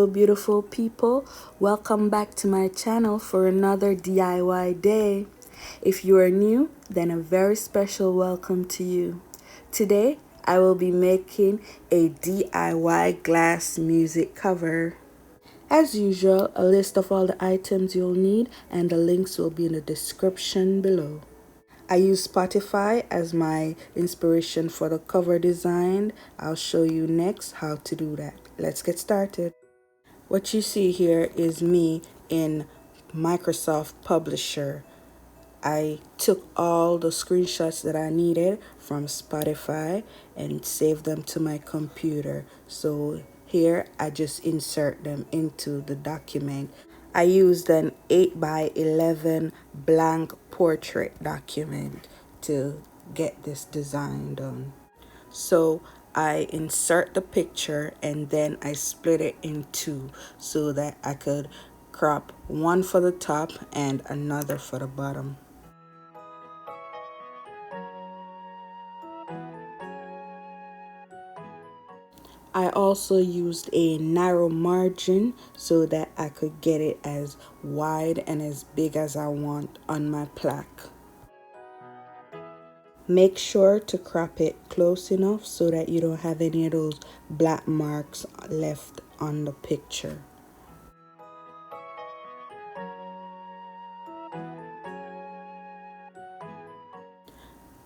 beautiful people. Welcome back to my channel for another DIY day. If you are new, then a very special welcome to you. Today, I will be making a DIY glass music cover. As usual, a list of all the items you'll need and the links will be in the description below. I use Spotify as my inspiration for the cover design. I'll show you next how to do that. Let's get started. What you see here is me in Microsoft Publisher. I took all the screenshots that I needed from Spotify and saved them to my computer. So here I just insert them into the document. I used an 8 by 11 blank portrait document to get this design done. So I insert the picture and then I split it in two so that I could crop one for the top and another for the bottom. I also used a narrow margin so that I could get it as wide and as big as I want on my plaque. Make sure to crop it close enough so that you don't have any of those black marks left on the picture.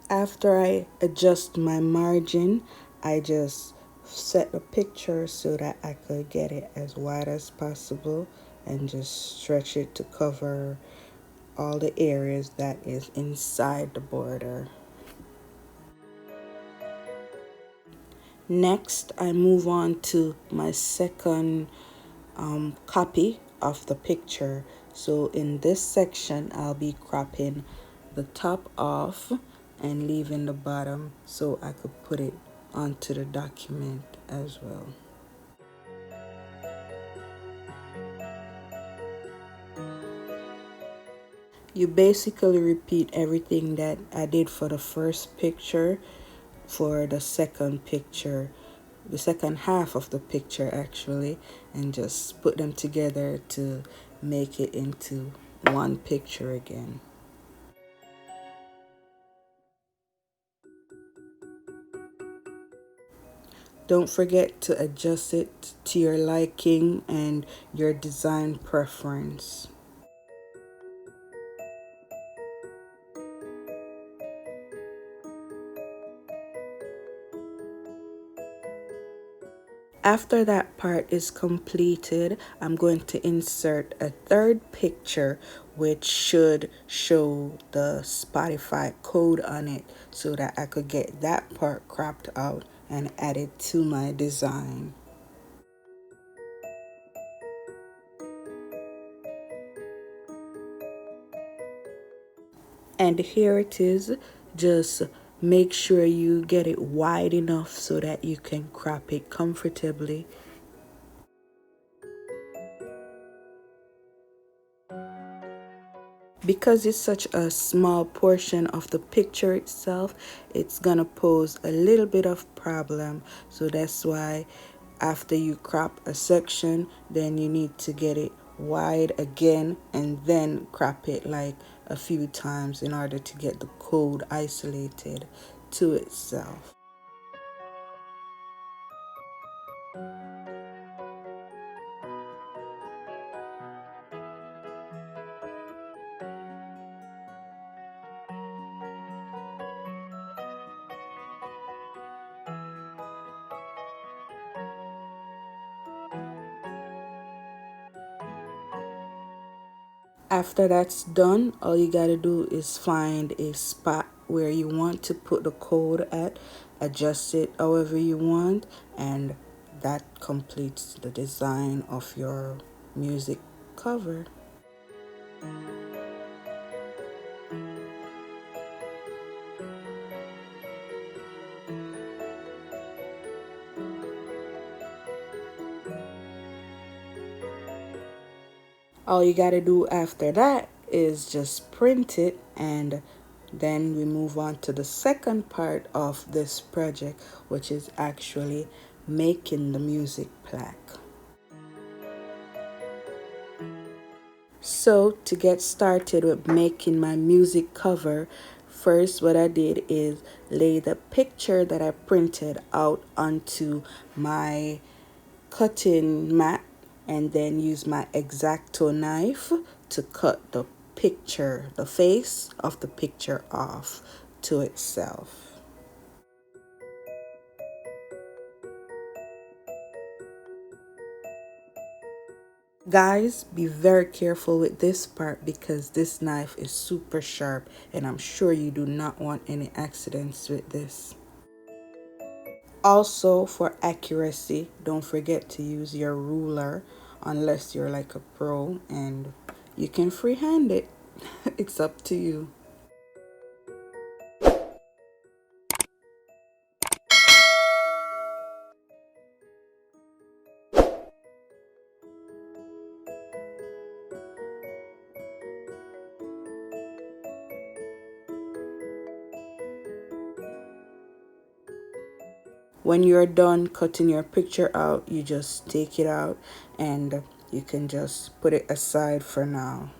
After I adjust my margin, I just set the picture so that I could get it as wide as possible and just stretch it to cover all the areas that is inside the border. Next, I move on to my second copy of the picture. So in this section, I'll be cropping the top off and leaving the bottom so I could put it onto the document as well. You basically repeat everything that I did for the first picture for the second picture, the second half of the picture actually, and just put them together to make it into one picture again. Don't forget to adjust it to your liking and your design preference. After that part is completed, I'm going to insert a third picture which should show the Spotify code on it so that I could get that part cropped out and added to my design. And here it is. Just make sure you get it wide enough so that you can crop it comfortably. Because it's such a small portion of the picture itself, it's gonna pose a little bit of problem. So that's why after you crop a section, then you need to get it wide again and then crop it like a few times in order to get the code isolated to itself. After that's done, all you gotta do is find a spot where you want to put the code at, adjust it however you want, and that completes the design of your music cover. All you gotta do after that is just print it, and then we move on to the second part of this project, which is actually making the music plaque. So to get started with making my music cover, first what I did is lay the picture that I printed out onto my cutting mat and then use my X-Acto knife to cut the picture, the face of the picture off to itself. Guys, be very careful with this part because this knife is super sharp and I'm sure you do not want any accidents with this. Also, for accuracy, don't forget to use your ruler unless you're like a pro and you can freehand it. It's up to you. When you're done cutting your picture out, you just take it out and you can just put it aside for now.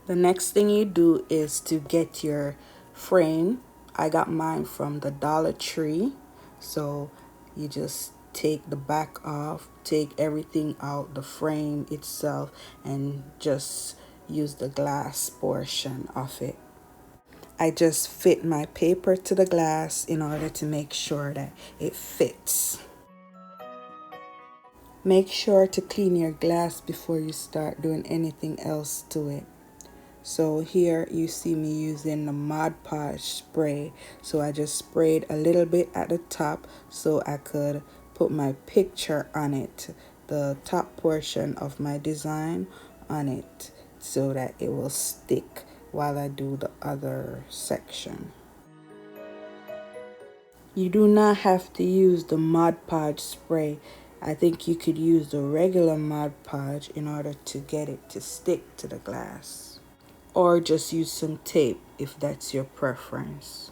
The next thing you do is to get your frame. I got mine from the Dollar Tree. So you just take the back off, take everything out, the frame itself, and just use the glass portion of it. I just fit my paper to the glass in order to make sure that it fits. Make sure to clean your glass before you start doing anything else to it. So here you see me using the Podge Spray. So I just sprayed a little bit at the top so I could put my picture on it, the top portion of my design on it, so that it will stick while I do the other section. You do not have to use the Mod Podge spray. I think you could use the regular Mod Podge in order to get it to stick to the glass. Or just use some tape if that's your preference.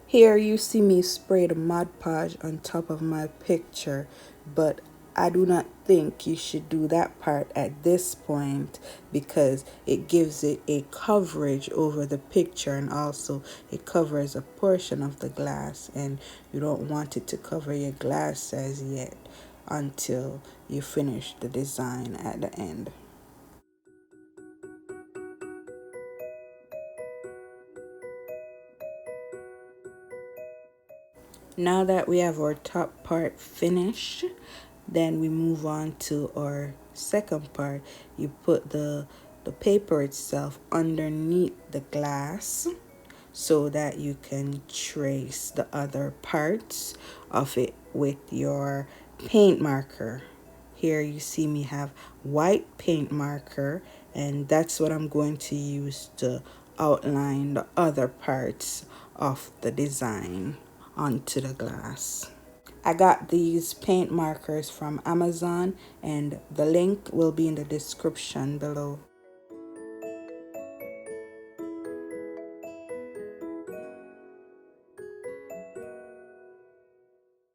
Here you see me spray the Mod Podge on top of my picture, but I do not think you should do that part at this point because it gives it a coverage over the picture and also it covers a portion of the glass and you don't want it to cover your glass as yet until you finish the design at the end. Now that we have our top part finished, then we move on to our second part. You put the paper itself underneath the glass so that you can trace the other parts of it with your paint marker. Here you see me have white paint marker and that's what I'm going to use to outline the other parts of the design onto the glass. I got these paint markers from Amazon and the link will be in the description below.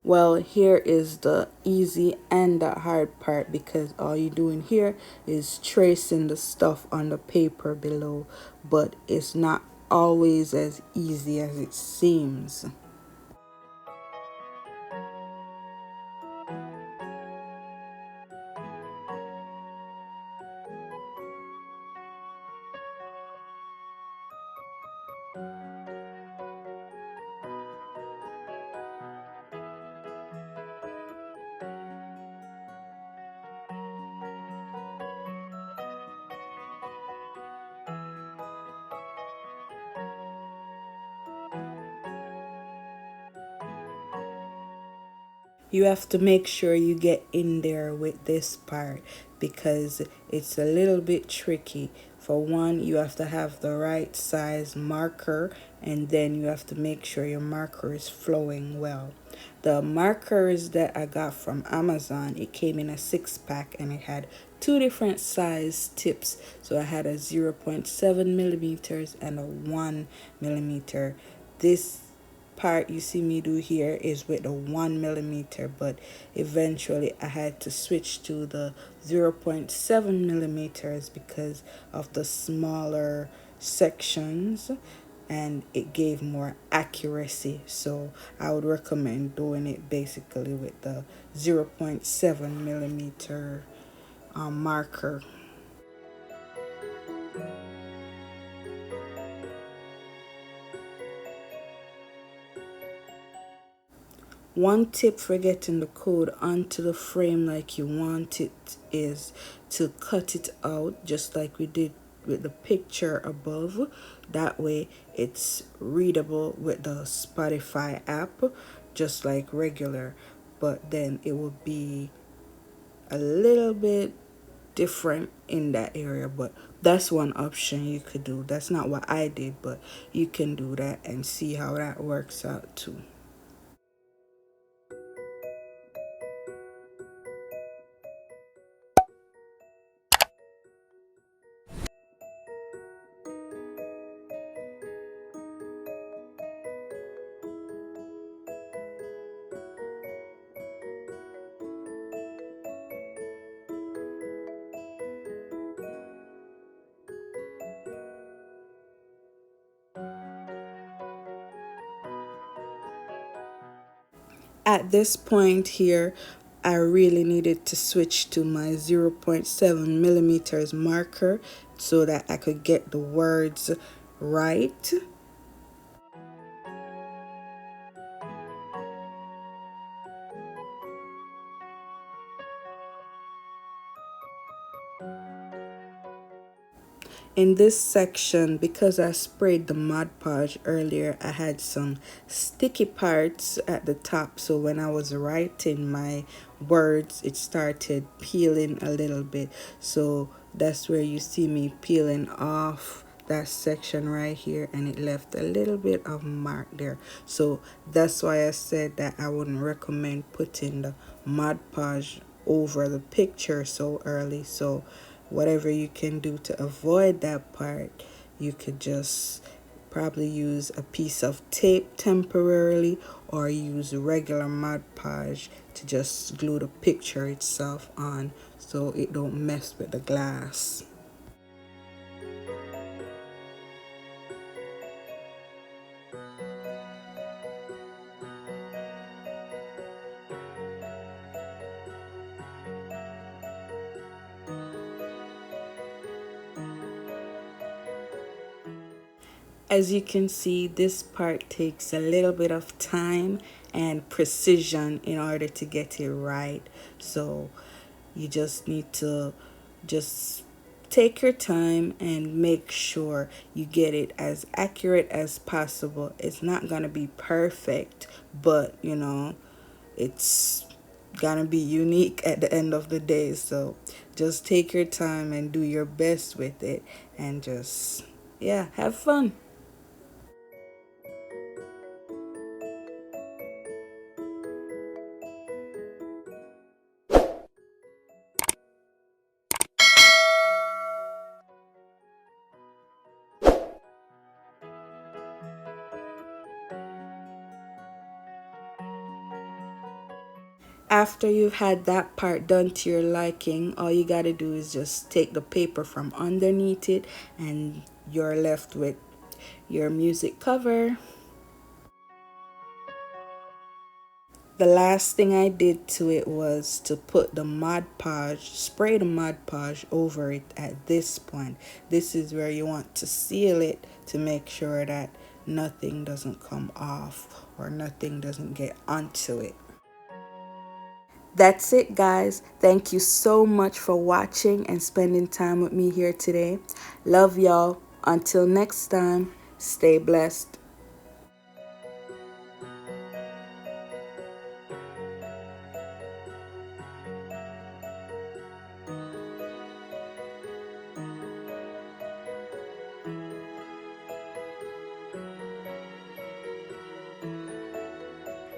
Well, here is the easy and the hard part because all you're doing here is tracing the stuff on the paper below, but it's not always as easy as it seems. You have to make sure you get in there with this part because it's a little bit tricky. For one, you have to have the right size marker, and then you have to make sure your marker is flowing well. The markers that I got from Amazon, it came in a 6-pack and it had two different size tips. So I had a 0.7 millimeters and a 1 millimeter. This part you see me do here is with the 1 millimeter, but eventually I had to switch to the 0.7 millimeters because of the smaller sections, and it gave more accuracy. So I would recommend doing it basically with the 0.7 millimeter marker. One tip for getting the code onto the frame like you want it is to cut it out just like we did with the picture above. That way it's readable with the Spotify app just like regular, but then it will be a little bit different in that area. But that's one option you could do. That's not what I did, but you can do that and see how that works out too. At this point here, I really needed to switch to my 0.7 millimeters marker so that I could get the words right. In this section, because I sprayed the Mod Podge earlier, I had some sticky parts at the top. So when I was writing my words, it started peeling a little bit. So that's where you see me peeling off that section right here, and it left a little bit of mark there. So that's why I said that I wouldn't recommend putting the Mod Podge over the picture so early. So whatever you can do to avoid that part, you could just probably use a piece of tape temporarily or use regular Mod Podge to just glue the picture itself on so it don't mess with the glass. As you can see, this part takes a little bit of time and precision in order to get it right. So you just need to just take your time and make sure you get it as accurate as possible. It's not going to be perfect, but it's gonna be unique at the end of the day. So just take your time and do your best with it and just, yeah, have fun. After you've had that part done to your liking, all you gotta do is just take the paper from underneath it and you're left with your music cover. The last thing I did to it was to put the Mod Podge, spray the Mod Podge over it at this point. This is where you want to seal it to make sure that nothing doesn't come off or nothing doesn't get onto it. That's it, guys. Thank you so much for watching and spending time with me here today. Love y'all. Until next time, stay blessed.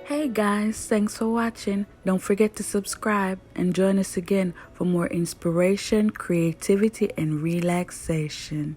Hey guys, thanks for watching. Don't forget to subscribe and join us again for more inspiration, creativity, and relaxation.